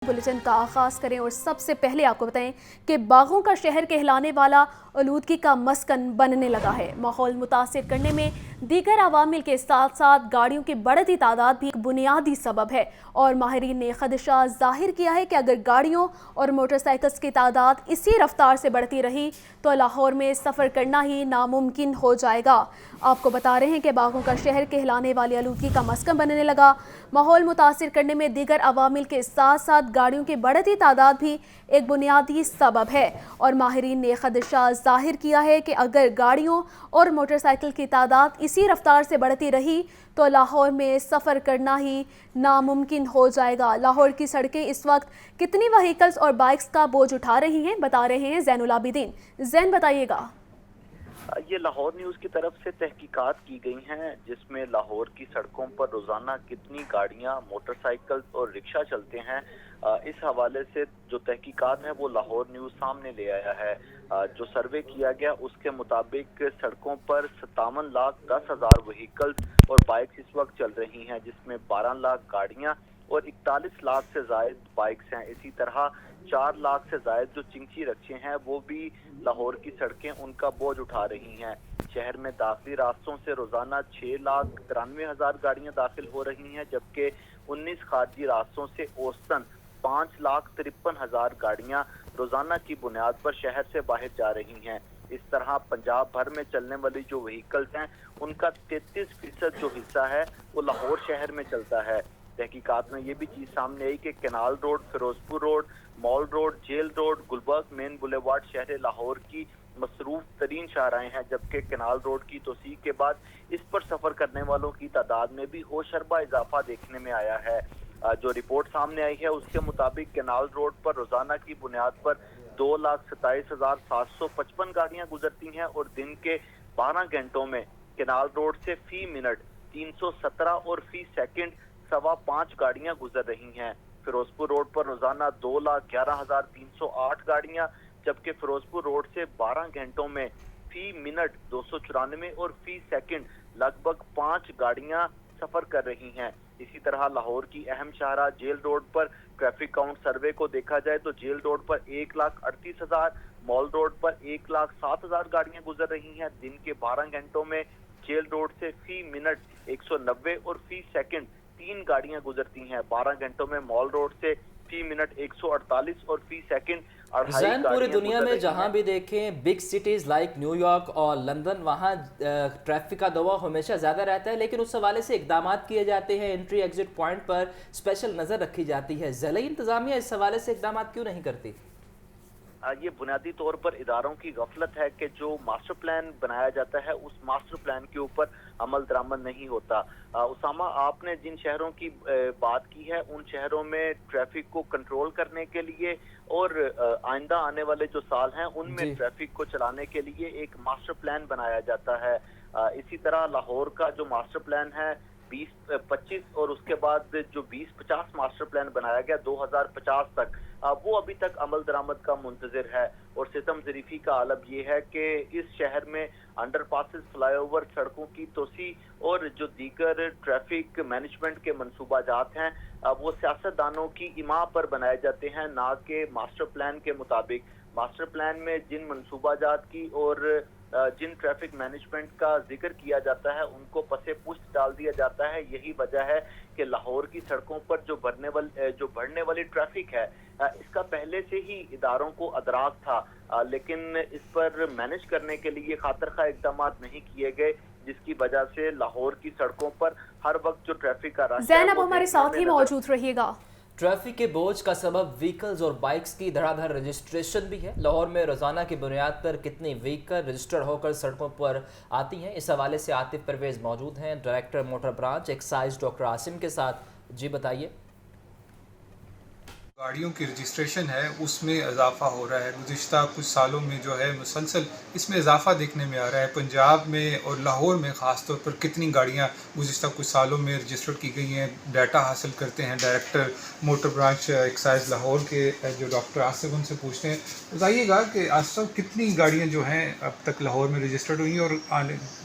Bulletin का आगाज करें और सबसे पहले आपको बताएं कि बागों का शहर कहलाने वाला आलूदगी का मस्कन बनने लगा है। माहौल मुतासिर करने में दीगर अवामिल के साथ साथ गाड़ियों की बढ़ती तादाद भी एक बुनियादी सबब है और माहिरीन ने खदशा जाहिर किया है कि अगर गाड़ियों और मोटरसाइकिल्स की तादाद इसी रफ्तार से बढ़ती रही तो लाहौर में सफ़र करना ही नामुमकिन हो जाएगा। आपको बता रहे हैं कि बागों का शहर कहलाने वाली आलूदगी का मस्कन बनने लगा। माहौल मुतासिर करने में दीगर अवामिल के साथ साथ गाड़ियों की बढ़ती तादाद भी एक बुनियादी सबब है और माहिरीन ने खदशा जाहिर किया है कि अगर गाड़ियों और मोटरसाइकिल की तादाद इसी रफ्तार से बढ़ती रही तो लाहौर में सफ़र करना ही नामुमकिन हो जाएगा। लाहौर की सड़कें इस वक्त कितनी व्हीकल्स और बाइक्स का बोझ उठा रही हैं, बता रहे हैं ज़ैनुल आबिदीन। ज़ैन, बताइएगा। ये लाहौर न्यूज़ की तरफ से तहकीकात की गई हैं जिसमें लाहौर की सड़कों पर रोजाना कितनी गाड़ियां, मोटरसाइकिल और रिक्शा चलते हैं, इस हवाले से जो तहकीकात है वो लाहौर न्यूज़ सामने ले आया है। जो सर्वे किया गया उसके मुताबिक सड़कों पर 57,10,000 व्हीकल्स और बाइक्स इस वक्त चल रही हैं, जिसमें 12 लाख गाड़ियां और 41 लाख से जायद बाइक्स हैं। इसी तरह 4 लाख से जायद जो चिंची रक्शे हैं वो भी लाहौर की सड़कें उनका बोझ उठा रही हैं। शहर में दाखिली रास्तों से रोजाना 6,93,000 गाड़ियां दाखिल हो रही हैं, जबकि 19 खारजी रास्तों से औसतन 5,53,000 गाड़ियां रोजाना की बुनियाद पर शहर से बाहर जा रही हैं। इस तरह पंजाब भर में चलने वाली जो व्हीकल्स हैं उनका 33% जो हिस्सा है वो लाहौर शहर में चलता है। तहकीकात में ये भी चीज़ सामने आई कि canal road, Ferozepur road, mall road, jail road, Gulberg main boulevard शहर लाहौर की मसरूफ तरीन शाहराएं हैं, जबकि कैनाल रोड की तोसी के बाद इस पर सफ़र करने वालों की तादाद में भी होशरबा इजाफा देखने में आया है। जो रिपोर्ट सामने आई है उसके मुताबिक कैनाल रोड पर रोजाना की बुनियाद पर 2,27,755 गाड़ियां गुजरती हैं और दिन के 12 घंटों में कैनाल रोड से फी मिनट 317 और फी सेकंड 5.25 गाड़ियां गुजर रही हैं। फिरोजपुर रोड पर रोजाना 2,11,308 गाड़ियां, जबकि फिरोजपुर रोड से 12 घंटों में फी मिनट 294 और फी सेकंड लगभग 5 गाड़ियां सफर कर रही हैं। इसी तरह लाहौर की अहम शाहरा जेल रोड पर ट्रैफिक काउंट सर्वे को देखा जाए तो जेल रोड पर 1,38,000, मॉल रोड पर 1,07,000 गाड़ियां गुजर रही हैं। दिन के 12 घंटों में जेल रोड से फी मिनट 190 और फी सेकंड 3 गाड़ियां गुजरती हैं। 12 घंटों में मॉल रोड से फी मिनट 148 और फी सेकंड 2.5 पूरी दुनिया में जहां भी देखें बिग सिटीज़ लाइक न्यूयॉर्क और लंदन, वहां ट्रैफिक का दबाव हमेशा ज़्यादा रहता है, लेकिन उस हवाले से इकदाम किए जाते हैं। एंट्री एग्जिट पॉइंट पर स्पेशल नज़र रखी जाती है। ज़िला इंतज़ामिया इस हवाले से इकदाम क्यों नहीं करती? ये बुनियादी तौर पर इदारों की गफलत है कि जो मास्टर प्लान बनाया जाता है उस मास्टर प्लान के ऊपर अमल दरामद नहीं होता। उसामा, आपने जिन शहरों की बात की है उन शहरों में ट्रैफिक को कंट्रोल करने के लिए और आइंदा आने वाले जो साल हैं उनमें ट्रैफिक को चलाने के लिए एक मास्टर प्लान बनाया जाता है। इसी तरह लाहौर का जो मास्टर प्लान है 20-25 और उसके बाद जो 20-50 मास्टर प्लान बनाया गया 2050 तक, वो अभी तक अमल दरामद का मुंतजर है। और सितम ज़रीफी का आलम ये है कि इस शहर में अंडरपासेस, फ्लाईओवर, सड़कों की तोसी और जो दीगर ट्रैफिक मैनेजमेंट के मनसूबाजात हैं वो सियासतदानों की इमाम पर बनाए जाते हैं, ना कि मास्टर प्लान के मुताबिक। मास्टर प्लान में जिन मनसूबाजात की और जिन ट्रैफिक मैनेजमेंट का जिक्र किया जाता है उनको पसे पुष्ट डाल दिया जाता है। यही वजह है कि लाहौर की सड़कों पर जो बढ़ने वाली ट्रैफिक है इसका पहले से ही इदारों को अदराक था, लेकिन इस पर मैनेज करने के लिए खातिर-खा इक़दाम नहीं किए गए, जिसकी वजह से लाहौर की सड़कों पर हर वक्त जो ट्रैफिक का रास्ता है। ज़ैनब, हमारे साथ ही मौजूद रहिएगा। ट्रैफिक के बोझ का सबब व्हीकल्स और बाइक्स की धड़ाधड़ रजिस्ट्रेशन भी है। लाहौर में रोज़ाना की बुनियाद पर कितनी व्हीकल रजिस्टर्ड होकर सड़कों पर आती हैं, इस हवाले से आतिफ परवेज़ मौजूद हैं, director motor branch excise doctor Asim के साथ। जी बताइए। गाड़ियों की रजिस्ट्रेशन है उसमें इजाफा हो रहा है। गुज़िश्ता कुछ सालों में जो है मुसलसल इसमें इजाफा देखने में आ रहा है। पंजाब में और लाहौर में ख़ास तौर पर कितनी गाड़ियाँ गुज़िश्ता कुछ सालों में रजिस्टर्ड की गई हैं, डाटा हासिल करते हैं director motor branch excise Lahore के जो डॉक्टर आसिफ, उनसे पूछते हैं। बताइएगा कि आसिफ, कितनी गाड़ियाँ जो हैं अब तक लाहौर में रजिस्टर्ड हुई और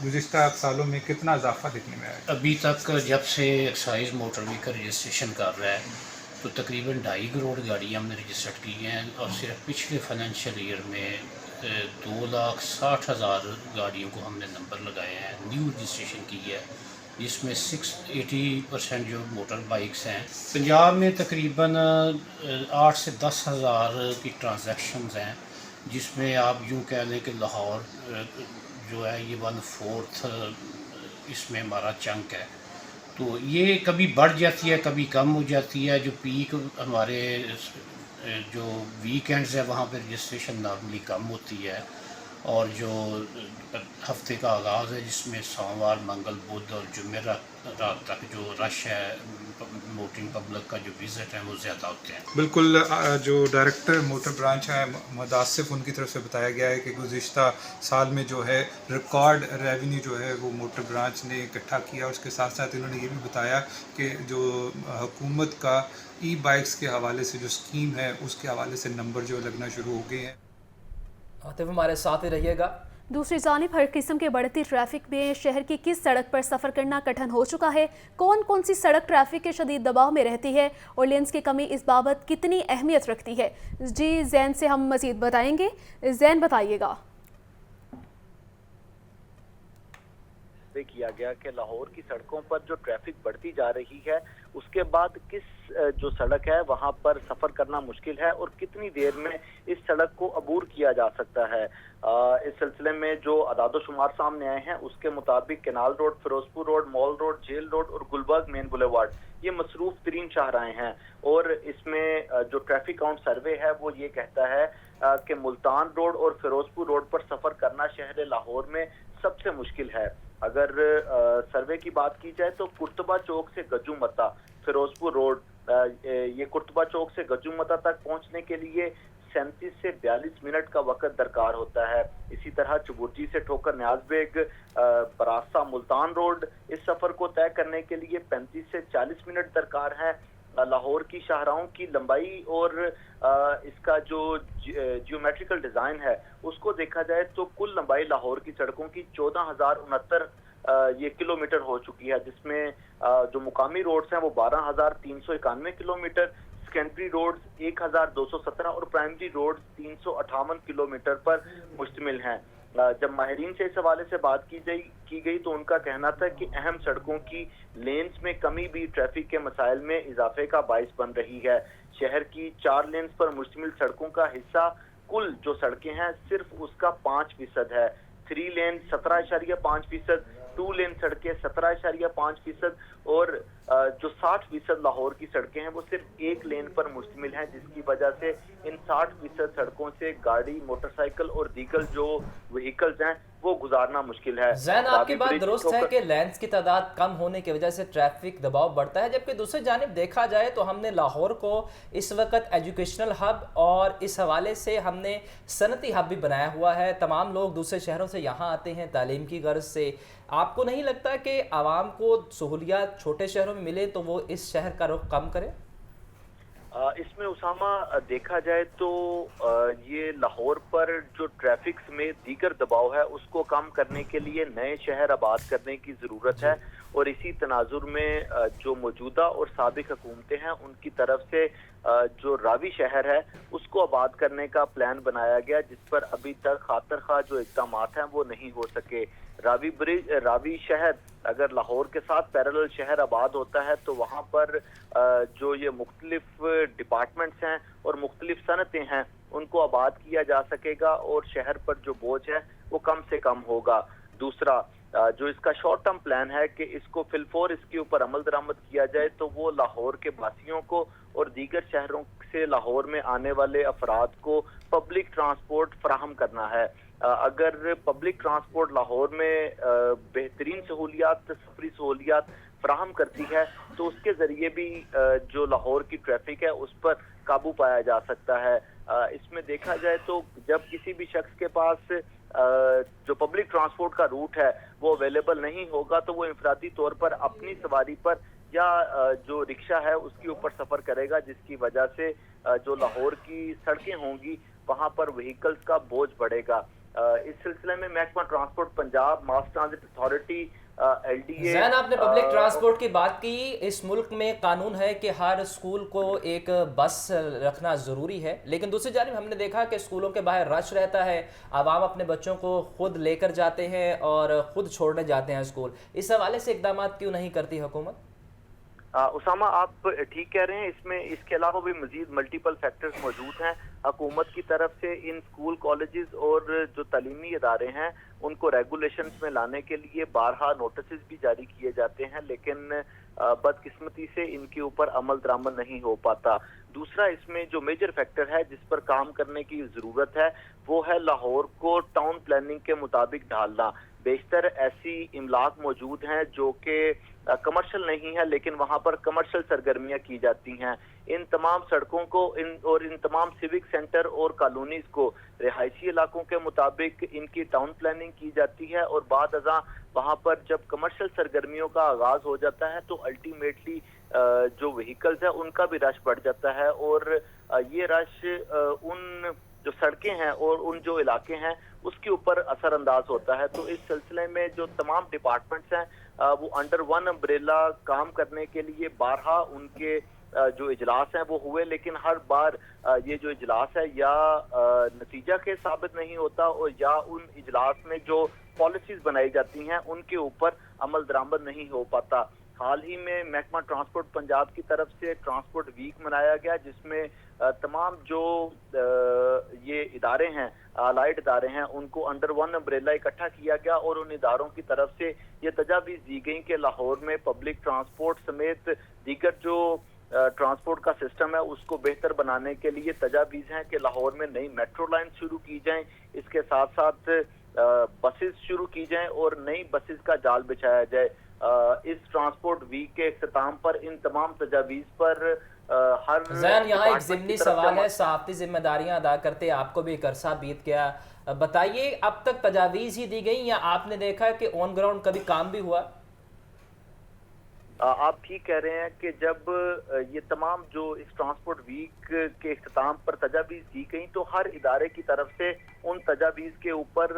गुज़िश्ता सालों में कितना इजाफा देखने में आया? अभी तक जब से एक्साइज मोटर व्हीकल रजिस्ट्रेशन कर रहा है تو تقریباً 2.5 کروڑ گاڑیاں ہم نے رجسٹرڈ کی ہیں، اور صرف پچھلے فائنینشیل ایئر میں 2,60,000 گاڑیوں کو ہم نے نمبر لگائے ہیں، نیو رجسٹریشن کی ہے، جس میں 80% جو موٹر بائکس ہیں۔ پنجاب میں تقریباً 8 سے 10,000 کی ٹرانزیکشنز ہیں، جس میں آپ یوں کہہ لیں کہ لاہور جو ہے یہ 1/4 اس میں ہمارا چنک ہے۔ تو یہ کبھی بڑھ جاتی ہے، کبھی کم ہو جاتی ہے۔ جو پیک ہمارے جو ویکینڈز ہے وہاں پہ رجسٹریشن نارملی کم ہوتی ہے، اور جو ہفتے کا آغاز ہے جس میں سوموار، منگل، بدھ اور جمعرات تک جو رش ہے موٹنگ پبلک کا جو وزٹ ہے وہ زیادہ ہوتے ہیں۔ بالکل، جو ڈائریکٹر موٹر برانچ ہے محمد آصف، ان کی طرف سے بتایا گیا ہے کہ گزشتہ سال میں جو ہے ریکارڈ ریونیو جو ہے وہ موٹر برانچ نے اکٹھا کیا، اور اس کے ساتھ ساتھ انہوں نے یہ بھی بتایا کہ جو حکومت کا ای بائکس کے حوالے سے جو اسکیم ہے اس کے حوالے سے نمبر جو لگنا شروع ہو گئے ہیں۔ عاطف ہمارے ساتھ ہی رہیے گا۔ دوسری جانب ہر قسم کے بڑھتی ٹریفک میں شہر کی کس سڑک پر سفر کرنا کٹھن ہو چکا ہے، کون کون سی سڑک ٹریفک کے شدید دباؤ میں رہتی ہے، اور لینز کی کمی اس بابت کتنی اہمیت رکھتی ہے؟ جی زین سے ہم مزید بتائیں گے۔ زین بتائیے گا۔ کیا گیا کہ لاہور کی سڑکوں پر جو ٹریفک بڑھتی جا رہی ہے اس کے بعد کس جو سڑک ہے وہاں پر سفر کرنا مشکل ہے اور کتنی دیر میں اس سڑک کو عبور کیا جا سکتا ہے۔ اس سلسلے میں جو اعداد و شمار سامنے آئے ہیں اس کے مطابق کینال روڈ، فیروزپور روڈ، مال روڈ، جیل روڈ اور گلبرگ مین بولیوارڈ یہ مصروف ترین شاہراہیں ہیں، اور اس میں جو ٹریفک کاؤنٹ سروے ہے وہ یہ کہتا ہے کہ ملتان روڈ اور فیروزپور روڈ پر سفر کرنا شہر لاہور میں سب سے مشکل ہے۔ اگر سروے کی بات کی جائے تو قرطبہ چوک سے گجو متا فیروزپور روڈ، یہ قرطبہ چوک سے گجو متا تک پہنچنے کے لیے 37 سے 42 منٹ کا وقت درکار ہوتا ہے۔ اسی طرح چبورجی سے ٹھوکر نیاز بیگ براستہ ملتان روڈ اس سفر کو طے کرنے کے لیے 35 سے 40 منٹ درکار ہے۔ لاہور کی شاہراہوں کی لمبائی اور اس کا جو جیومیٹریکل ڈیزائن ہے اس کو دیکھا جائے تو کل لمبائی لاہور کی سڑکوں کی 14,069 یہ کلومیٹر ہو چکی ہے، جس میں جو مقامی روڈز ہیں وہ 12,391 کلومیٹر، سیکنڈری روڈز 1,217 اور پرائمری روڈز 358 کلومیٹر پر مشتمل ہیں۔ جب ماہرین سے اس حوالے سے بات کی گئی تو ان کا کہنا تھا کہ اہم سڑکوں کی لینز میں کمی بھی ٹریفک کے مسائل میں اضافے کا باعث بن رہی ہے۔ شہر کی 4 لینز پر مشتمل سڑکوں کا حصہ کل جو سڑکیں ہیں صرف اس کا 5% ہے۔ 3 لین 17.5%، 2 لین سڑکیں 17.5%، اور جو 60% لاہور کی سڑکیں ہیں وہ صرف 1 لین پر مشتمل ہیں، جس کی وجہ سے ان 60% سڑکوں سے گاڑی، موٹر سائیکل اور دیگر جو وہیکلز ہیں وہ گزارنا مشکل ہے۔ زین آپ کی بات درست ہے کہ لینز کی تعداد کم ہونے کی وجہ سے ٹریفک دباؤ بڑھتا ہے، جبکہ دوسری جانب دیکھا جائے تو ہم نے لاہور کو اس وقت ایجوکیشنل ہب اور اس حوالے سے ہم نے صنعتی ہب بھی بنایا ہوا ہے۔ تمام لوگ دوسرے شہروں سے یہاں آتے ہیں تعلیم کی غرض سے۔ آپ کو نہیں لگتا کہ عوام کو سہولیات چھوٹے شہروں میں ملے تو وہ اس شہر کا رخ کم کرے؟ اس میں اسامہ دیکھا جائے تو یہ لاہور پر جو ٹریفک سمیت دیگر دباؤ ہے اس کو کم کرنے کے لیے نئے شہر آباد کرنے کی ضرورت ہے، اور اسی تناظر میں جو موجودہ اور سابق حکومتیں ہیں ان کی طرف سے جو راوی شہر ہے اس کو آباد کرنے کا پلان بنایا گیا، جس پر ابھی تک خاطر خواہ جو اقدامات ہیں وہ نہیں ہو سکے۔ راوی شہر اگر لاہور کے ساتھ پیرالل شہر آباد ہوتا ہے تو وہاں پر جو یہ مختلف ڈپارٹمنٹس ہیں اور مختلف صنعتیں ہیں ان کو آباد کیا جا سکے گا، اور شہر پر جو بوجھ ہے وہ کم سے کم ہوگا۔ دوسرا جو اس کا شارٹ ٹرم پلان ہے کہ اس کو فی الفور اس کے اوپر عمل درآمد کیا جائے تو وہ لاہور کے باسیوں کو اور دیگر شہروں سے لاہور میں آنے والے افراد کو پبلک ٹرانسپورٹ فراہم کرنا ہے۔ اگر پبلک ٹرانسپورٹ لاہور میں بہترین سہولیات، سفری سہولیات فراہم کرتی ہے تو اس کے ذریعے بھی جو لاہور کی ٹریفک ہے اس پر قابو پایا جا سکتا ہے۔ اس میں دیکھا جائے تو جب کسی بھی شخص کے پاس جو پبلک ٹرانسپورٹ کا روٹ ہے وہ اویلیبل نہیں ہوگا تو وہ انفرادی طور پر اپنی سواری پر یا جو رکشہ ہے اس کے اوپر سفر کرے گا، جس کی وجہ سے جو لاہور کی سڑکیں ہوں گی وہاں پر وہیکلز کا بوجھ بڑھے گا۔ اس سلسلے میں محکمہ ٹرانسپورٹ پنجاب، ماس ٹرانزٹ اتھارٹی LDA जैन, आपने पब्लिक ट्रांसपोर्ट की बात की। इस मुल्क में कानून है कि हर स्कूल को एक बस रखना ज़रूरी है, लेकिन दूसरी जानिब हमने देखा कि स्कूलों के बाहर रश रहता है, आवाम अपने बच्चों को खुद लेकर जाते हैं और ख़ुद छोड़ने जाते हैं स्कूल। इस हवाले से इक़दाम क्यों नहीं करती हुकूमत? उसामा, आप ठीक कह रहे हैं। इसमें इसके अलावा भी मजीद मल्टीपल फैक्टर्स मौजूद हैं। हुकूमत की तरफ से इन स्कूल, कॉलेजेस और जो तालीमी इदारे हैं उनको रेगुलेशंस में लाने के लिए बारहा नोटिस भी जारी किए जाते हैं, लेकिन बदकिस्मती से इनके ऊपर अमल दरामद नहीं हो पाता। दूसरा, इसमें जो मेजर फैक्टर है जिस पर काम करने की ज़रूरत है वो है लाहौर को टाउन प्लानिंग के मुताबिक ढालना। बेशतर ऐसी इमलाक मौजूद हैं जो कि कमर्शियल नहीं है, लेकिन वहाँ पर कमर्शियल सरगर्मियाँ की जाती हैं। इन तमाम सड़कों को इन तमाम सिविक सेंटर और कॉलोनीज को रिहायशी इलाकों के मुताबिक इनकी टाउन प्लानिंग की जाती है, और बाद अज़ां वहाँ पर जब कमर्शियल सरगर्मियों का आगाज़ हो जाता है तो अल्टीमेटली जो व्हीकल्स है उनका भी रश बढ़ जाता है, और ये रश उन जो सड़कें हैं और उन जो इलाके हैं उसके ऊपर असर अंदाज होता है। तो इस सिलसिले में जो तमाम डिपार्टमेंट्स हैं वो अंडर वन अम्ब्रेला काम करने के लिए बारहा उनके जो इजलास हैं वो हुए, लेकिन हर बार ये जो इजलास है या नतीजा के साबित नहीं होता, और या उन इजलास में जो पॉलिसीज बनाई जाती हैं उनके ऊपर अमल दरामद नहीं हो पाता। हाल ही में महकमा ट्रांसपोर्ट पंजाब की तरफ से ट्रांसपोर्ट वीक मनाया गया, जिसमें तमाम जो ये इदारे हैं, अलाइड इदारे हैं, उनको अंडर वन अम्ब्रेला इकट्ठा किया गया, और उन इदारों की तरफ से ये तजावीज़ दी गई कि लाहौर में पब्लिक ट्रांसपोर्ट समेत दीगर जो ट्रांसपोर्ट का सिस्टम है उसको बेहतर बनाने के लिए तजावीज़ हैं कि लाहौर में नई मेट्रो लाइन शुरू की जाएं, इसके साथ साथ बसेस शुरू की जाएं और नई बसेस का जाल बिछाया जाए। इस ट्रांसपोर्ट वीक के इख्तिताम पर इन तमाम तजावीज़ पर हर जैन, यहाँ एक ज़िम्नी सवाल है, सहाफ़ती जिम्मेदारियाँ अदा करते आपको भी एक अरसा बीत गया, बताइए अब तक तजावीज़ ही दी गई या आपने देखा कि ऑन ग्राउंड कभी काम भी हुआ? आप ठीक कह रहे हैं कि जब ये तमाम जो इस ट्रांसपोर्ट वीक के इख्तिताम पर तजावीज़ दी गई तो हर इदारे की तरफ से उन तजावीज़ के ऊपर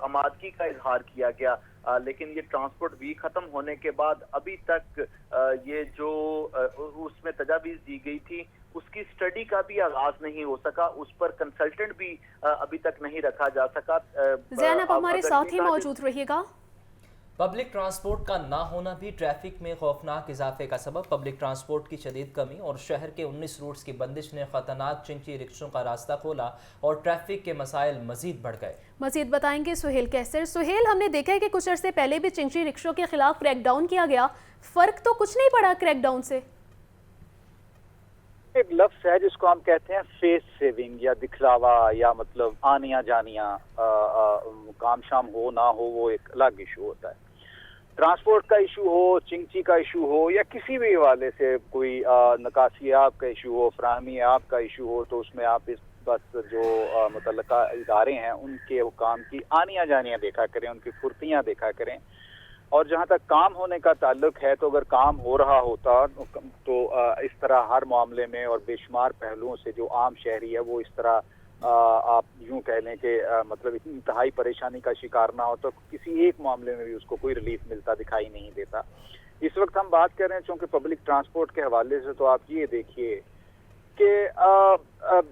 आमादगी का इजहार किया गया, लेकिन ये ट्रांसपोर्ट वीक ख़त्म होने के बाद अभी तक ये जो उसमें तजावीज़ दी गई थी उसकी स्टडी का भी आगाज नहीं हो सका, उस पर कंसल्टेंट भी अभी तक नहीं रखा जा सका। ज़ैन, आप हमारे साथ ही मौजूद रहिएगा। पब्लिक ट्रांसपोर्ट का ना होना भी ट्रैफिक में खौफनाक इजाफे का सबब। पब्लिक ट्रांसपोर्ट की शदीद कमी और शहर के 19 रूट्स की बंदिश ने खतरनाक चिंची रिक्शों का रास्ता खोला और ट्रैफिक के मसाइल मजीद बढ़ गए। मजीद बताएंगे सुहेल कैसर। सुहेल, हमने देखा है कि कुछ अरसे पहले भी चिंची रिक्शों के खिलाफ क्रैकडाउन किया गया, फर्क तो कुछ नहीं पड़ा क्रैकडाउन से? एक लफ्ज है जिसको हम कहते हैं फेस सेविंग या दिखलावा, या मतलब आनिया जानिया, काम शाम हो ना हो वो एक अलग इशू होता है। ट्रांसपोर्ट का इशू हो, चिंची का इशू हो, या किसी भी हवाले से कोई नकासी आप का इशू हो, फराहमी आप का इशू हो, तो उसमें आप इस बस जो मुतल्लका इदारे हैं उनके हुकाम की आनिया जानियाँ देखा करें, उनकी फुर्तियाँ देखा करें। और जहाँ तक काम होने का ताल्लुक है तो अगर काम हो रहा होता तो इस तरह हर मामले में और बेशुमार पहलुओं से जो आम शहरी है वो इस तरह आप यूं कह लें कि मतलब इतनी इंतहाई परेशानी का शिकार ना हो, तो किसी एक मामले में भी उसको कोई रिलीफ मिलता दिखाई नहीं देता। इस वक्त हम बात कर रहे हैं चूँकि पब्लिक ट्रांसपोर्ट के हवाले से, तो आप ये देखिए कि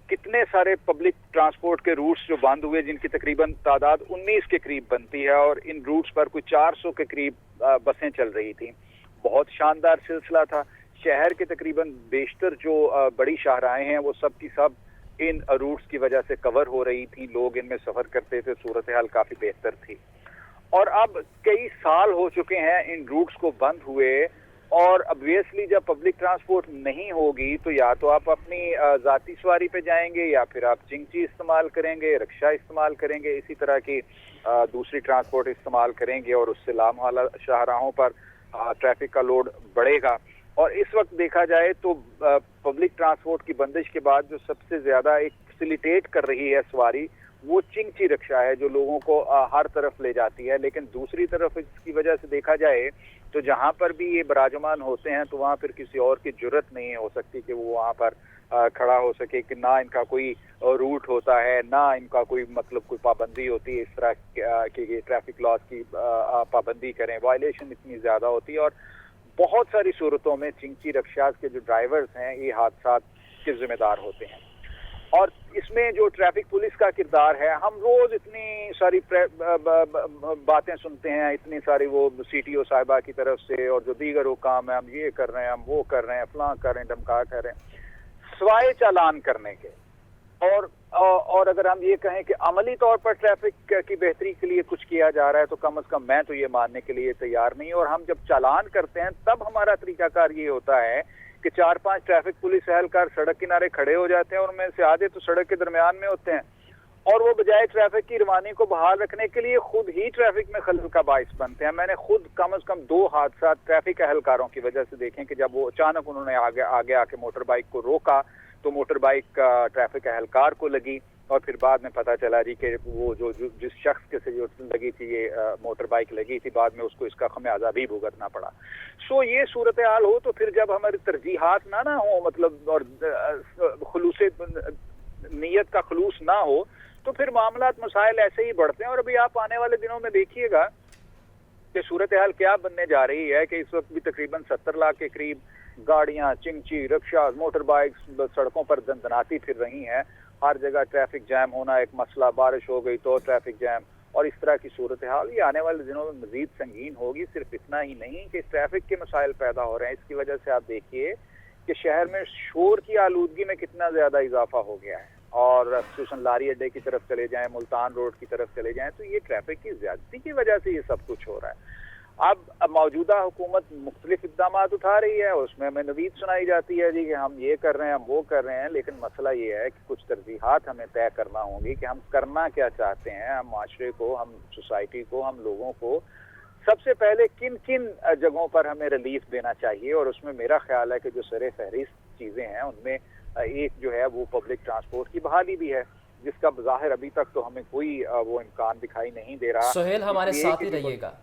कितने सारे पब्लिक ट्रांसपोर्ट के रूट्स जो बंद हुए, जिनकी तकरीबन तादाद 19 के करीब बनती है, और इन रूट्स पर कुछ 400 के करीब बसें चल रही थी। बहुत शानदार सिलसिला था। शहर के तकरीबन बेशतर जो बड़ी शाहराहें हैं वो सब की सब इन रूट्स की वजह से कवर हो रही थी, लोग इनमें सफर करते थे, सूरत हाल काफी बेहतर थी। और अब कई साल हो चुके हैं इन रूट्स को बंद हुए, और ऑब्वियसली जब पब्लिक ट्रांसपोर्ट नहीं होगी तो या तो आप अपनी ज़ाती सवारी पे जाएंगे, या फिर आप चिंची इस्तेमाल करेंगे, रिक्शा इस्तेमाल करेंगे, इसी तरह की दूसरी ट्रांसपोर्ट इस्तेमाल करेंगे, और उससे लामहला शाहराहों पर ट्रैफिक का लोड बढ़ेगा। और इस वक्त देखा जाए तो पब्लिक ट्रांसपोर्ट की बंदिश के बाद जो सबसे ज़्यादा एक फैसिलिटेट कर रही है सवारी वो चिंची रिक्शा है, जो लोगों को हर तरफ ले जाती है। लेकिन दूसरी तरफ इसकी वजह से देखा जाए तो जहाँ पर भी ये बराजमान होते हैं तो वहाँ फिर किसी और की जुर्रत नहीं हो सकती कि वो वहाँ पर खड़ा हो सके, कि ना इनका कोई रूट होता है, ना इनका कोई मतलब कोई पाबंदी होती है इस तरह की ट्रैफिक लॉज की पाबंदी करें। वायलेशन इतनी ज़्यादा होती है और बहुत सारी सूरतों में चिंची रक्शाज के जो ड्राइवर्स हैं ये हादसा के जिम्मेदार होते हैं। और इसमें जो ट्रैफिक पुलिस का किरदार है, हम रोज इतनी सारी बातें सुनते हैं, इतनी सारी वो CTO साहिबा की तरफ से और जो दीगर हुकाम है, हम ये कर रहे हैं, हम वो कर रहे हैं, फलां कर रहे हैं, धमका कर रहे हैं, सवाए चालान करने के। और अगर हम ये कहें कि अमली तौर पर ट्रैफिक की बेहतरी के लिए कुछ किया जा रहा है, तो कम से कम मैं तो ये मानने के लिए तैयार नहीं। और हम जब चालान करते हैं तब हमारा तरीकाकार ये होता है कि 4-5 ट्रैफिक पुलिस एहलकार सड़क किनारे खड़े हो जाते हैं और उनमें से आधे तो सड़क के दरमियान में होते हैं और वो बजाय ट्रैफिक की रवानी को बहाल रखने के लिए खुद ही ट्रैफिक में खलल का बाइस बनते हैं। मैंने खुद कम से कम 2 हादसा ट्रैफिक एहलकारों की वजह से देखे कि जब वो अचानक उन्होंने आगे आके मोटर बाइक को रोका तो मोटर बाइक ट्रैफिक एहलकार को लगी और फिर बाद में पता चला जी कि वो जो जिस शख्स के से जो लगी थी ये मोटर बाइक लगी थी, बाद में उसको इसका खमियाजा भी भुगतना पड़ा। सो ये सूरत हाल हो तो फिर जब हमारी तरजीहात ना हो मतलब और खुलूस नीयत का खुलूस ना हो तो फिर मामलात मसाइल ऐसे ही बढ़ते हैं। और अभी आप आने वाले दिनों में देखिएगा कि सूरत हाल क्या बनने जा रही है कि इस वक्त भी तकरीबन 70 लाख के करीब गाड़ियां, चिंची, रिक्शा, मोटर बाइक्स सड़कों पर दंदनाती फिर रही हैं। हर जगह ट्रैफिक जैम होना एक मसला, बारिश हो गई तो ट्रैफिक जैम, और इस तरह की सूरत हाल ये आने वाले दिनों में मजीद संगीन होगी। सिर्फ इतना ही नहीं कि ट्रैफिक के मसाइल पैदा हो रहे हैं, इसकी वजह से आप देखिए कि शहर में शोर की आलूदगी में कितना ज्यादा इजाफा हो गया है। और खसूसन लारी अड्डे की तरफ चले जाएं, मुल्तान रोड की तरफ चले जाएं, तो ये ट्रैफिक की ज्यादती की वजह से ये सब कुछ हो रहा है। अब मौजूदा हुकूमत मुख्तलिफ इक़दाम उठा रही है, उसमें हमें नवीद सुनाई जाती है जी कि हम ये कर रहे हैं, हम वो कर रहे हैं, लेकिन मसला ये है कि कुछ तरजीहात हमें तय करना होंगी कि हम करना क्या चाहते हैं। हम माशरे को, हम सोसाइटी को, हम लोगों को सबसे पहले किन किन जगहों पर हमें रिलीफ देना चाहिए। और उसमें मेरा ख्याल है कि जो सरे फहरिस्त चीज़ें हैं उनमें एक जो है वो पब्लिक ट्रांसपोर्ट की बहाली भी है, जिसका ज़ाहिर अभी तक तो हमें कोई वो इम्कान दिखाई नहीं दे रहा। सोहेल हमारे साथ ही रहिएगा।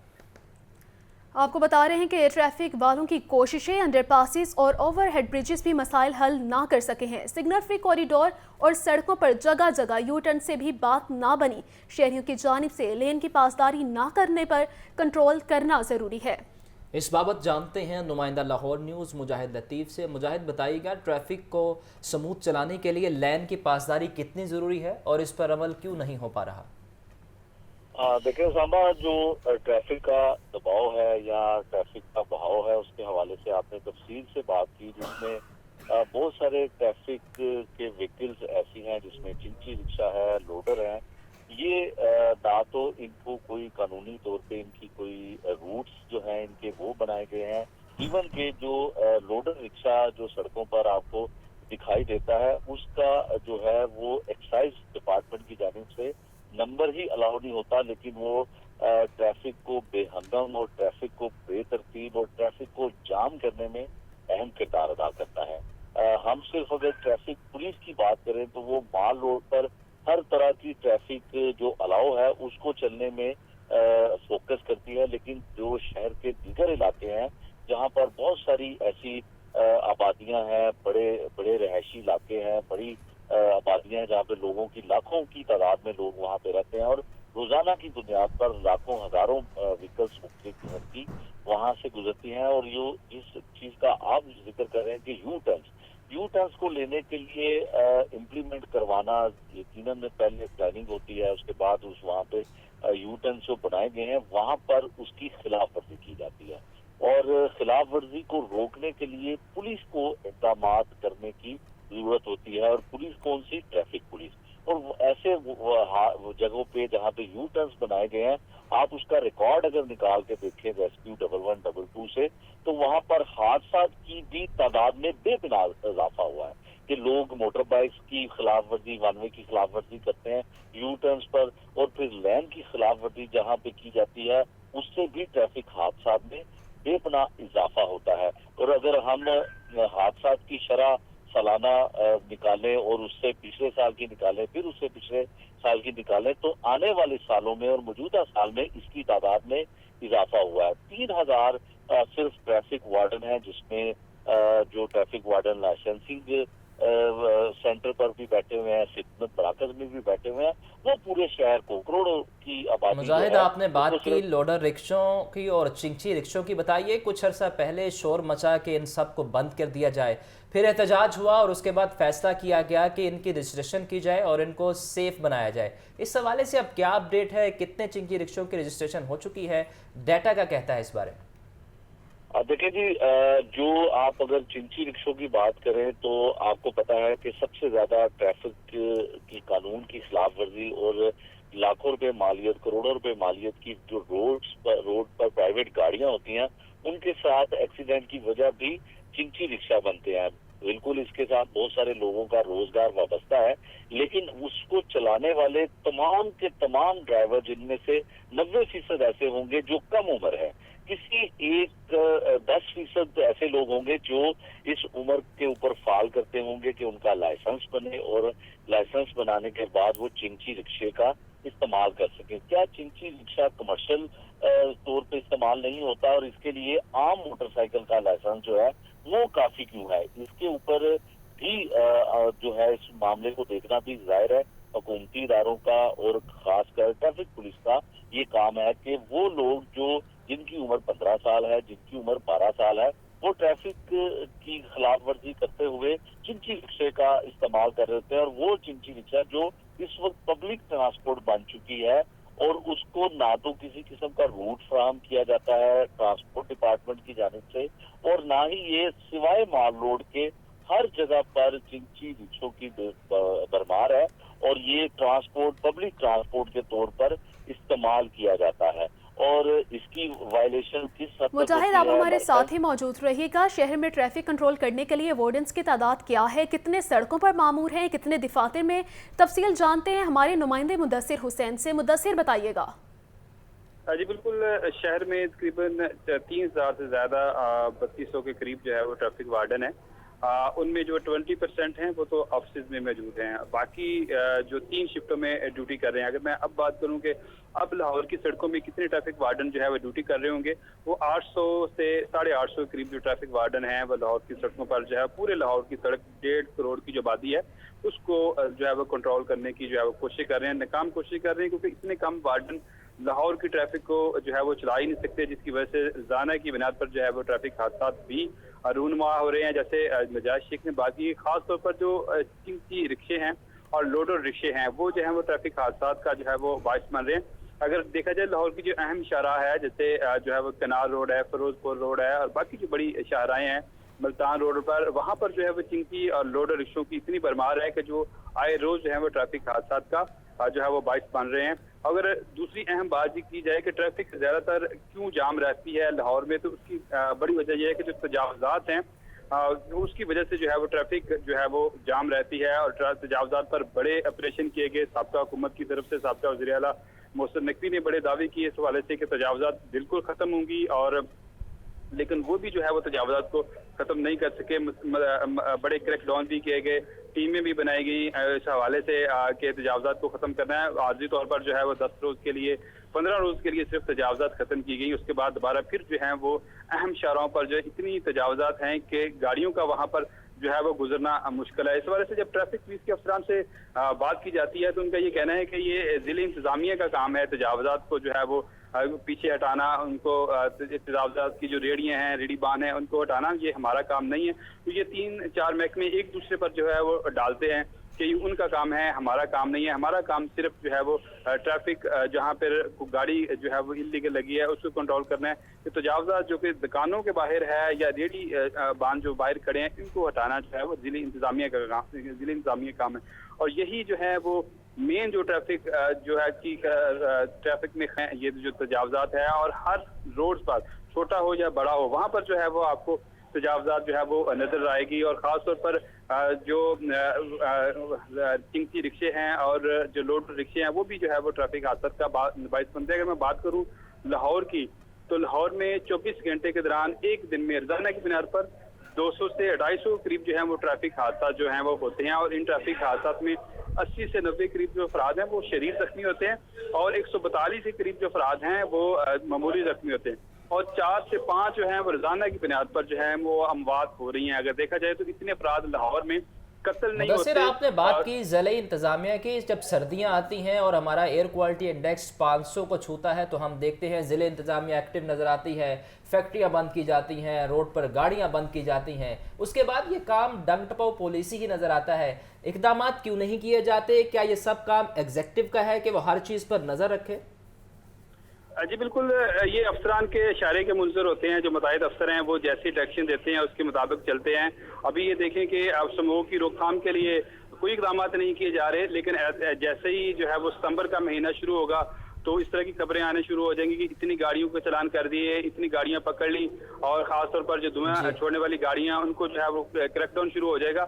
आपको बता रहे हैं कि ट्रैफिक वालों की कोशिशें अंडरपासेस और ओवरहेड ब्रिजेस भी मसाइल हल ना कर सके हैं। सिग्नल फ्री कॉरिडोर और सड़कों पर जगह जगह यू टर्न से भी बात ना बनी। शहरियों की जानिब से लेन की पासदारी ना करने पर कंट्रोल करना ज़रूरी है। इस बाबत जानते हैं नुमाइंदा लाहौर न्यूज़ मुजाहिद लतीफ़ से। मुजाहिद, बताइएगा ट्रैफिक को स्मूथ चलाने के लिए लेन की पासदारी कितनी ज़रूरी है और इस पर अमल क्यों नहीं हो पा रहा? देखिए उसामा, जो ट्रैफिक का दबाव है या ट्रैफिक का बहाव है उसके हवाले से आपने तफसील से बात की, जिसमें बहुत सारे ट्रैफिक के व्हीकल्स ऐसी हैं जिसमें चिंची रिक्शा है, लोडर है। ये ना तो इनको कोई कानूनी तौर पे इनकी कोई रूट्स जो हैं इनके वो बनाए गए हैं। इवन के जो लोडर रिक्शा जो सड़कों पर आपको दिखाई देता है उसका जो है वो एक्साइज डिपार्टमेंट की जानिब से नंबर ही अलाउ नहीं होता, लेकिन वो ट्रैफिक को बेहंगम और ट्रैफिक को बेतरतीब और ट्रैफिक को जाम करने में अहम किरदार अदा करता है। हम सिर्फ अगर ट्रैफिक पुलिस की बात करें तो वो माल रोड पर हर तरह की ट्रैफिक जो अलाउ है उसको चलने में फोकस करती है, लेकिन जो शहर के दीगर इलाके हैं जहाँ पर बहुत सारी ऐसी आबादियां हैं, बड़े बड़े रहायशी इलाके हैं, बड़ी आबादियां हैं जहाँ पे लोगों की लाखों की तादाद में लोग वहाँ पे रहते हैं और रोजाना की बुनियाद पर लाखों हजारों व्हीकल्स मुख्तलिफ किस्म की वहाँ से गुजरती हैं। और ये जिस चीज का आप जिक्र कर रहे हैं कि यू टर्न्स को लेने के लिए इम्प्लीमेंट करवाना यकीनन में पहले प्लानिंग होती है, उसके बाद उस वहाँ पे यू टर्न्स जो बनाए गए हैं वहाँ पर उसकी खिलाफ वर्जी की जाती है और खिलाफ वर्जी को रोकने के लिए पुलिस को इक़दाम करने की जरूरत होती है। और पुलिस कौन सी? Traffic police. और ऐसे जगहों पे जहाँ पे यू टर्न्स बनाए गए हैं आप उसका रिकॉर्ड अगर निकाल के देखें रेस्क्यू 1112 से, तो वहाँ पर हादसा की भी तादाद में बेबिना इजाफा हुआ है कि लोग मोटर बाइक्स की खिलाफ वर्जी, वन वे की खिलाफ वर्जी करते हैं यू टर्न्स पर, और फिर लेन की खिलाफ वर्जी जहाँ पे की जाती है उससे भी ट्रैफिक हादसा में बेपना इजाफा होता है। और अगर हम हादसा की शरह सालाना निकालें और उससे पिछले साल की निकालें, फिर उससे पिछले साल की निकालें, तो आने वाले सालों में और मौजूदा साल में इसकी तादाद में इजाफा हुआ है। 3000 सिर्फ ट्रैफिक वार्डन है, जिसमें जो ट्रैफिक वार्डन लाइसेंसिंग सेंटर पर भी बैठे हुए हैं, खिदमत मराकज में भी बैठे हुए हैं, वो पूरे शहर को, करोड़ों की आबादी जो मुजाहिद, है, आपने बात उसको की सिर्फ लोडर रिक्शों की और चिंची रिक्शों की। बताइए, कुछ अरसा पहले शोर मचा के इन सब को बंद कर दिया जाए, फिर एहतजाज हुआ और उसके बाद फैसला किया गया कि इनकी रजिस्ट्रेशन की जाए और इनको सेफ बनाया जाए। इस हवाले से अब क्या अपडेट है? कितने चिंची रिक्शों की रजिस्ट्रेशन हो चुकी है? डाटा का कहता है इस बारे में? देखिए जी, जो आप अगर चिंची रिक्शों की बात करें तो आपको पता है कि सबसे ज्यादा ट्रैफिक की कानून की खिलाफ वर्जी और लाखों रुपए मालियत, करोड़ों रुपए मालियत की जो रोड पर प्राइवेट गाड़ियां होती हैं, उनके साथ एक्सीडेंट की वजह भी चिंची रिक्शा बनते हैं। बिल्कुल इसके साथ बहुत सारे लोगों का रोजगार वाबस्ता है, लेकिन उसको चलाने वाले तमाम के तमाम ड्राइवर, जिनमें से 90% ऐसे होंगे जो कम उम्र है, किसी एक 10% ऐसे लोग होंगे जो इस उम्र के ऊपर फाल करते होंगे कि उनका लाइसेंस बने और लाइसेंस बनाने के बाद वो चिंची रिक्शे का इस्तेमाल कर सके। क्या चिंची रिक्शा कमर्शियल तौर पे इस्तेमाल नहीं होता और इसके लिए आम मोटरसाइकिल का लाइसेंस जो है वो काफी क्यों है? इसके ऊपर भी जो है इस मामले को देखना भी जाहिर है हुकूमती इदारों का और खासकर ट्रैफिक पुलिस का ये काम है कि वो लोग जो जिनकी उम्र 15 साल है, जिनकी उम्र 12 साल है, वो ट्रैफिक की खिलाफ वर्जी करते हुए चिंची रिक्शे का इस्तेमाल कर रहे होते हैं। और वो चिंची रिक्शा जो इस वक्त पब्लिक ट्रांसपोर्ट बन चुकी है और उसको ना तो किसी किस्म का रूट फराहम किया जाता है ट्रांसपोर्ट डिपार्टमेंट की जानिब से, और ना ही ये सिवाय माल रोड के हर जगह पर चिंची रिक्शों की भरमार है और ये ट्रांसपोर्ट पब्लिक ट्रांसपोर्ट के तौर पर इस्तेमाल किया जाता है। और इसकी वायलेशन किस हद तक मुजाहिद, होती आप है, हमारे साथ ही मौजूद रहिएगा। शहर में ट्रैफिक कंट्रोल करने के लिए वार्डन्स की तादाद क्या है, कितने सड़कों पर मामूर हैं, कितने दफातर में, तफसील जानते हैं हमारे नुमाइंदे मुदस्सिर हुसैन से। मुदस्सिर, बताइएगा। जी बिल्कुल, शहर में तकरीबन 3000 से ज़्यादा 3200 के करीब जो है वो ट्रैफिक वार्डन है। उनमें जो 20% हैं वो तो ऑफिस में मौजूद हैं, बाकी जो 3 शिफ्टों में ड्यूटी कर रहे हैं। अगर मैं अब बात करूं कि अब लाहौर की सड़कों में कितने ट्रैफिक वार्डन जो है वो ड्यूटी कर रहे होंगे, वो 800 से 850 के करीब जो ट्रैफिक वार्डन हैं वो लाहौर की सड़कों पर जो है, पूरे लाहौर की सड़क 1.5 करोड़ की जो आबादी है उसको जो है वो कंट्रोल करने की जो है वो कोशिश कर रहे हैं, नाकाम कोशिश कर रहे हैं, क्योंकि इतने कम वार्डन लाहौर की ट्रैफिक को जो है वो चला ही नहीं सकते, जिसकी वजह से रोजाना की बुनियाद पर जो है वो ट्रैफिक हादसा भी रूनुमा हो रहे हैं। जैसे मिजाज शेख ने बात की, खास तौर पर जो चिंची रिक्शे हैं और लोडर रिक्शे हैं वो जो है वो ट्रैफिक हादसा का जो है वो बायस बन रहे हैं। अगर देखा जाए लाहौर की जो अहम शाहराह है, जैसे जो है वो कनाल रोड है, फिरोजपुर रोड है और बाकी जो बड़ी शाहराएं हैं मुल्तान रोड पर, वहाँ पर जो है वो चिंकी और लोडर रिक्शों की इतनी भरमार है कि जो आए रोज जो है वो ट्रैफिक हादसा का जो है वो बायस बन रहे हैं। अगर दूसरी अहम बात की जाए कि ट्रैफिक ज्यादातर क्यों जाम रहती है लाहौर में, तो उसकी बड़ी वजह यह है कि जो तजावजात हैं उसकी वजह से जो है वो ट्रैफिक जो है वो जाम रहती है और तजावजात पर बड़े ऑपरेशन किए गए साबका हुकूमत की तरफ से। साबका वज़ीर आला मोहसिन नकवी ने बड़े दावे किए इस हवाले से कि तजावजात बिल्कुल खत्म होंगी, और लेकिन वो भी जो है वो तजावजात को खत्म नहीं कर सके। बड़े क्रैकडाउन भी किए गए, टीमें भी बनाई गई इस हवाले से कि तजावजात को खत्म करना है। आर्जी तौर पर जो है वो 10 रोज के लिए 15 रोज के लिए सिर्फ तजावजात खत्म की गई, उसके बाद दोबारा फिर जो है वो अहम शाहराहों पर जो इतनी तजावजात हैं कि गाड़ियों का वहाँ पर जो है वो गुजरना मुश्किल है। इस वजह से जब ट्रैफिक पुलिस के अफसरान से बात की जाती है तो उनका ये कहना है कि ये जिले इंतजामिया का काम है तजावजात को जो है वो पीछे हटाना, उनको तजावजात की जो रेडियां हैं, रेडी बान है, उनको हटाना, ये हमारा काम नहीं है। तो ये 3-4 महकमे एक दूसरे पर जो है वो डालते हैं कि उनका काम है, हमारा काम नहीं है। हमारा काम सिर्फ जो है वो ट्रैफिक जहाँ पर गाड़ी जो है वो इलीगल लगी है उसको कंट्रोल करना है। कि तजावजात जो कि दुकानों के बाहर है या रेडी बान जो बाहर खड़े हैं इनको हटाना जो है वो जिले इंतजामिया का काम है। और यही जो है वो मेन जो ट्रैफिक जो है कि ट्रैफिक में ये जो तजावजात है, और हर रोड पर छोटा हो या बड़ा हो वहाँ पर जो है वो आपको तजावजात जो है वो नजर आएगी। और ख़ास तौर पर जो चिंकी रिक्शे हैं और जो लोड रिक्शे हैं वो भी जो है वो ट्रैफिक हादसा का बायस बनते हैं। अगर मैं बात करूँ लाहौर की, तो लाहौर में 24 घंटे के दौरान एक दिन में रोजाना की बुनियाद पर 200 से 250 करीब जो है वो ट्रैफिक हादसा जो है वो होते हैं। और इन ट्रैफिक हादसा में 80 से 90 करीब जो अफराद हैं वो शरीर जख्मी होते हैं और 142 के करीब जो अफराद हैं वो मामूली जख्मी होते हैं, और 4 से 5 जो हैं वो रोजाना की बुनियाद पर जो है वो अमवात हो रही हैं। अगर देखा जाए तो इतने अफराद लाहौर में कत्ल नहीं मुदस्सिर, होते। आपने बात की ज़िले इंतज़ामिया की। जब सर्दियां आती हैं और हमारा एयर क्वालिटी इंडेक्स 500 को छूता है तो हम देखते हैं ज़िले इंतज़ामिया एक्टिव नज़र आती है, फैक्ट्रियां बंद की जाती हैं, रोड पर गाड़ियां बंद की जाती हैं। उसके बाद ये काम डंग टपाओ पॉलिसी ही नज़र आता है। इक़दामात क्यों नहीं किए जाते? क्या ये सब काम एग्जेक्टिव का है कि वो हर चीज़ पर नज़र रखे? जी बिल्कुल, ये अफसरान के इशारे के मुंजर होते हैं। जो मुताहिद अफसर हैं वो जैसी डायरेक्शन देते हैं उसके मुताबिक चलते हैं। अभी ये देखें कि अब समूह की रोकथाम के लिए कोई इकदाम नहीं किए जा रहे, लेकिन जैसे ही जो है वो सितंबर का महीना शुरू होगा तो इस तरह की खबरें आने शुरू हो जाएंगी कि इतनी गाड़ियों के चलान कर दिए, इतनी गाड़ियां पकड़ ली, और खासतौर पर जो धुआं छोड़ने वाली गाड़ियां उनको जो है वो क्रैकडाउन शुरू हो जाएगा।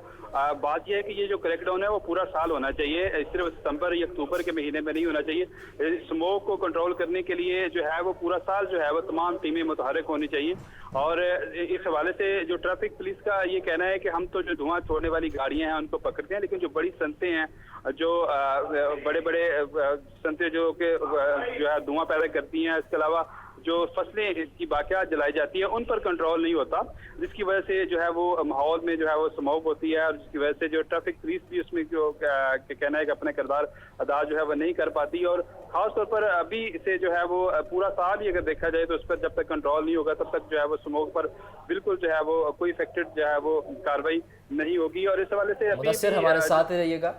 बात यह है कि ये जो क्रैकडाउन है वो पूरा साल होना चाहिए, सिर्फ सितंबर या अक्टूबर के महीने में नहीं होना चाहिए। स्मोक को कंट्रोल करने के लिए जो है वो पूरा साल जो है वो तमाम टीमें मुतहरक होनी चाहिए। और इस हवाले से जो ट्रैफिक पुलिस का ये कहना है कि हम तो जो धुआं छोड़ने वाली गाड़ियां हैं उनको पकड़ते हैं, लेकिन जो बड़ी संतें हैं, जो बड़े बड़े संतें जो है धुआं पैदा करती हैं, इसके अलावा जो फसलें की बाकियात जलाई जाती है उन पर कंट्रोल नहीं होता, जिसकी वजह से जो है वो माहौल में जो है वो स्मोक होती है, और जिसकी वजह से जो ट्रैफिक पुलिस भी उसमें जो कहना है कि अपना किरदार अदा जो है वो नहीं कर पाती। और खासतौर पर अभी से जो है वो पूरा साल ही अगर देखा जाए तो उस पर जब तक कंट्रोल नहीं होगा तब तक जो है वो स्मोक पर बिल्कुल जो है वो कोई इफेक्टेड जो है वो कार्रवाई नहीं होगी। और इस हवाले से मुदस्सिर, हमारे साथ ही रहिएगा।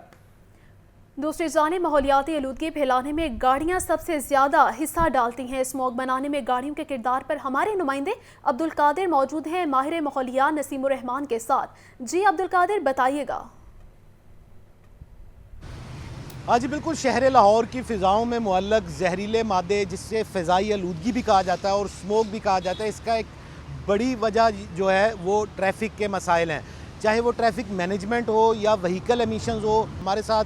दूसरी जानिब माहौलियाती आलूदगी फैलाने में गाड़ियां सबसे ज्यादा हिस्सा डालती हैं। स्मोक बनाने में गाड़ियों के किरदार पर हमारे नुमाइंदे अब्दुल कादिर मौजूद हैं माहिर माहौलियात नसीमुर रहमान के साथ। जी अब्दुल कादिर, बताइएगा। हाँ जी बिल्कुल, शहर लाहौर की फ़िज़ाओं में मुअल्लक़ जहरीले मादे, जिससे फ़िज़ाई आलूदगी भी कहा जाता है और स्मोक भी कहा जाता है, इसका एक बड़ी वजह जो है वो ट्रैफ़िक के मसाइल हैं, चाहे वो ट्रैफ़िक मैनेजमेंट हो या व्हीकल एमिशंस हो। हमारे साथ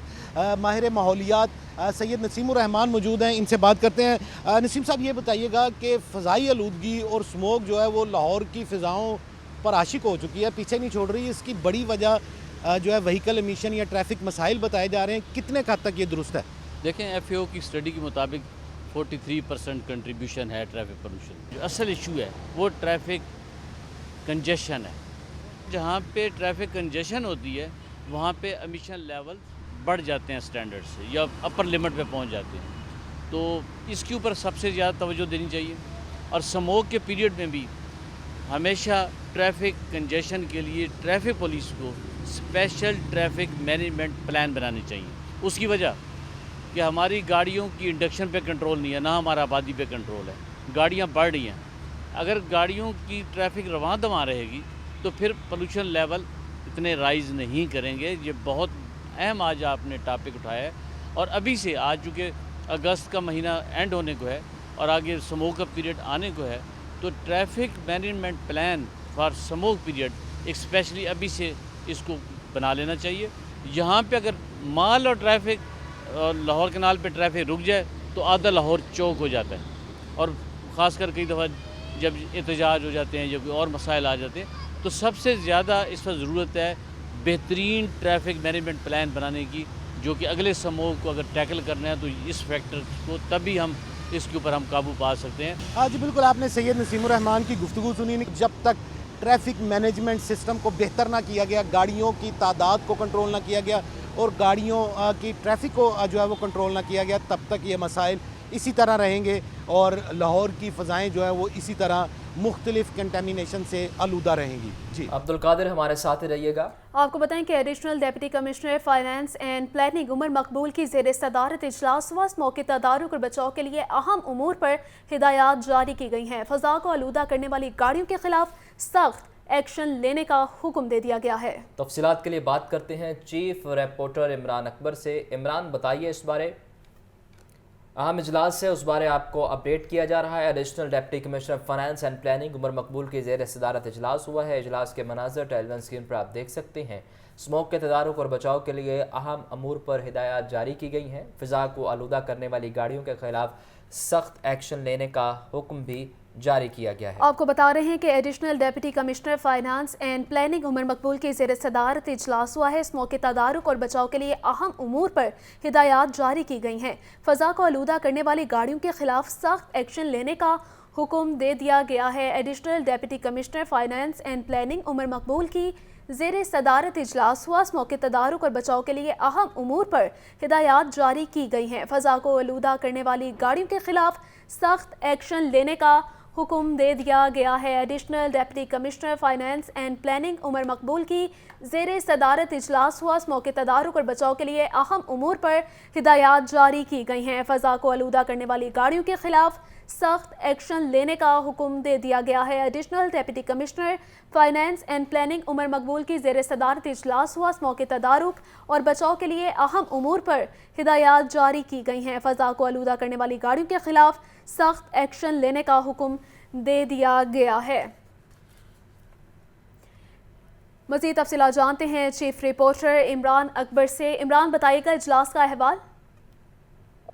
माहिर माहौलियात सैयद नसीमुर रहमान मौजूद हैं, इनसे बात करते हैं। नसीम साहब, ये बताइएगा कि फ़िज़ाई आलूदगी और स्मोक जो है वो लाहौर की फ़िज़ाओं पर आशिक हो चुकी है, पीछे नहीं छोड़ रही। इसकी बड़ी वजह जो है व्हीकल एमिशन या ट्रैफिक मसाइल बताए जा रहे हैं, कितने हद तक ये दुरुस्त है? देखें, FAO की स्टडी के मुताबिक 43% कंट्रीब्यूशन है ट्रैफिक पोल्यूशन। जो असल इशू है वो ट्रैफिक कंजेशन है। जहाँ पे ट्रैफिक कंजेशन होती है वहाँ पे एमिशन लेवल बढ़ जाते हैं स्टैंडर्ड से, या अपर लिमिट पे पहुँच जाते हैं। तो इसके ऊपर सबसे ज़्यादा तवज्जो देनी चाहिए। और स्मोक के पीरियड में भी हमेशा ट्रैफिक कंजेशन के लिए ट्रैफिक पुलिस को स्पेशल ट्रैफिक मैनेजमेंट प्लान बनाने चाहिए। उसकी वजह कि हमारी गाड़ियों की इंडक्शन पे कंट्रोल नहीं है, ना हमारा आबादी पे कंट्रोल है, गाड़ियाँ बढ़ रही हैं। अगर गाड़ियों की ट्रैफिक रवां दवां रहेगी तो फिर पोल्यूशन लेवल इतने राइज़ नहीं करेंगे। ये बहुत अहम आज आपने टॉपिक उठाया है। और अभी से आज चूँकि अगस्त का महीना एंड होने को है और आगे स्मोक का पीरियड आने को है, तो traffic management plan for smoke period एक स्पेशली अभी से इसको बना लेना चाहिए। यहाँ पे अगर माल और ट्रैफिक और लाहौर कैनाल पे ट्रैफिक रुक जाए तो आधा लाहौर चौक हो जाता है। और ख़ासकर कई दफ़ा जब एहतजाज हो जाते हैं, जब और मसाइल आ जाते हैं, तो सबसे ज़्यादा इस पर ज़रूरत है बेहतरीन ट्रैफिक मैनेजमेंट प्लान बनाने की, जो कि अगले स्मोक को अगर टैकल करना है तो इस फैक्टर को तभी हम इसके ऊपर हम काबू पा सकते हैं। हाँ जी बिल्कुल, आपने सैयद नसीमुर रहमान की गुफ्तगू सुनी। जब तक ट्रैफिक मैनेजमेंट सिस्टम को बेहतर ना किया गया, गाड़ियों की तादाद को कंट्रोल ना किया गया और गाड़ियों की ट्रैफिक को जो है वो कंट्रोल ना किया गया, तब तक ये मसाइल इसी तरह रहेंगे और लाहौर की फ़ज़ाएँ जो है वो इसी तरह मुख्तलिफ कंटेमिनेशन से आलूदा रहेंगी। जी अब्दुल कादिर, हमारे साथ ही रहिएगा। आपको बताएं कि additional deputy commissioner finance and planning Umar Maqbool की ज़ेर सदारत इजलास हुआ। इस मौके तदारुक और बचाव के लिए अहम उमूर पर हिदायत जारी की गई हैं। फ़ज़ा को आलूदा करने वाली गाड़ियों के खिलाफ सख्त एक्शन लेने का हुक्म दे दिया गया है। तफसीलात के लिए बात करते हैं चीफ रिपोर्टर इमरान अकबर से। इमरान, बताइए इस बारे। अहम इजलास से उस बारे आपको अपडेट किया जा रहा है। Additional deputy commissioner finance and planning Umar Maqbool की ज़ेर सदारत इजलास हुआ है। इजलास के मनाज़र टेलीविजन स्क्रीन पर आप देख सकते हैं। स्मोक के तदारुक और बचाव के लिए अहम अमूर पर हिदायत जारी की गई हैं। फ़िज़ा को आलूदा करने वाली गाड़ियों के खिलाफ सख्त एक्शन लेने का हुक्म भी जारी किया गया है। आपको बता रहे हैं कि additional deputy commissioner finance and planning Umar Maqbool की ज़ेर सदारत इजलास हुआ है। इस मौके तदारुक और बचाव के लिए अहम उमूर पर हिदायत जारी की गई हैं। फ़ज़ा को आलूदा करने वाली गाड़ियों के खिलाफ सख्त एक्शन लेने का हुक्म दे दिया गया है। Additional deputy commissioner finance and planning Umar Maqbool की ज़ेर सदारत इजलास हुआ। इस मौके तदारुक और बचाव के लिए अहम उमूर पर हिदायत जारी की गई हैं। फ़ज़ा को आलूदा करने वाली गाड़ियों के खिलाफ सख्त एक्शन लेने का हुक्म दे दिया गया है। Additional deputy commissioner finance and planning Umar Maqbool की ज़ेर सदारत इजलास हुआ। इस मौके तदारुक और बचाव के लिए अहम उमूर पर हिदायत जारी की गई हैं। फ़ज़ा को आलूदा करने वाली गाड़ियों के खिलाफ सख्त एक्शन लेने का हुक्म दे दिया गया है। Additional deputy commissioner finance and planning Umar Maqbool की ज़ेर सदारत इजलास हुआ। इस मौके तदारुक और बचाव के लिए अहम उमूर पर हिदायत जारी की गई हैं। फ़ज़ा को आलूदा करने वाली गाड़ियों के खिलाफ सख्त एक्शन लेने का हुक्म दे दिया गया है। मज़ीद तफसीलात जानते हैं चीफ रिपोर्टर इमरान अकबर से। इमरान, बताइएगा इजलास का अहवाल।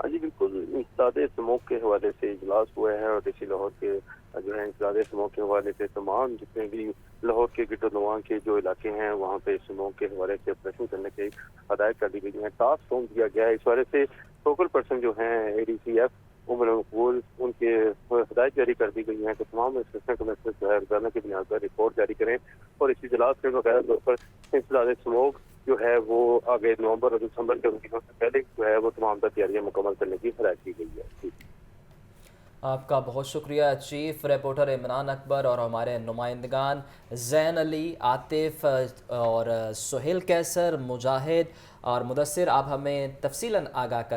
जी बिल्कुल, इंसदादे स्मोक के हवाले से इजलास हुए हैं और डीसी लाहौर के जो है इंसदादे स्मोक के हवाले से तमाम जितने भी लाहौर के गिरदोनवा के जो इलाके हैं वहाँ पे स्मोक के हवाले से ऑपरेशन करने की हदायत कर दी गई है। टास्क फॉर्म दिया गया है। इस बारे से फोकल पर्सन जो हैं ADCF उमर मकबूल, उनके हदायत जारी कर दी गई है कि तमाम असिस्टेंट कमिश्नर जो है रोजाना की बुनियाद पर रिपोर्ट जारी करें और इस इजलास के बकाया तौर पर इंसदादे स्मोक जो है वो आगे नवंबर और दिसंबर के महीनों से पहले जो है वो तमाम तैयारियां मुकम्मल करने की हदायत की गई है। आपका बहुत शुक्रिया चीफ रिपोर्टर इमरान अकबर और हमारे नुमाइंदगान ज़ैन अली, आतिफ और सुहेल कैसर, मुजाहिद और मुदस्सिर। आप हमें तफसीलन आगाह कर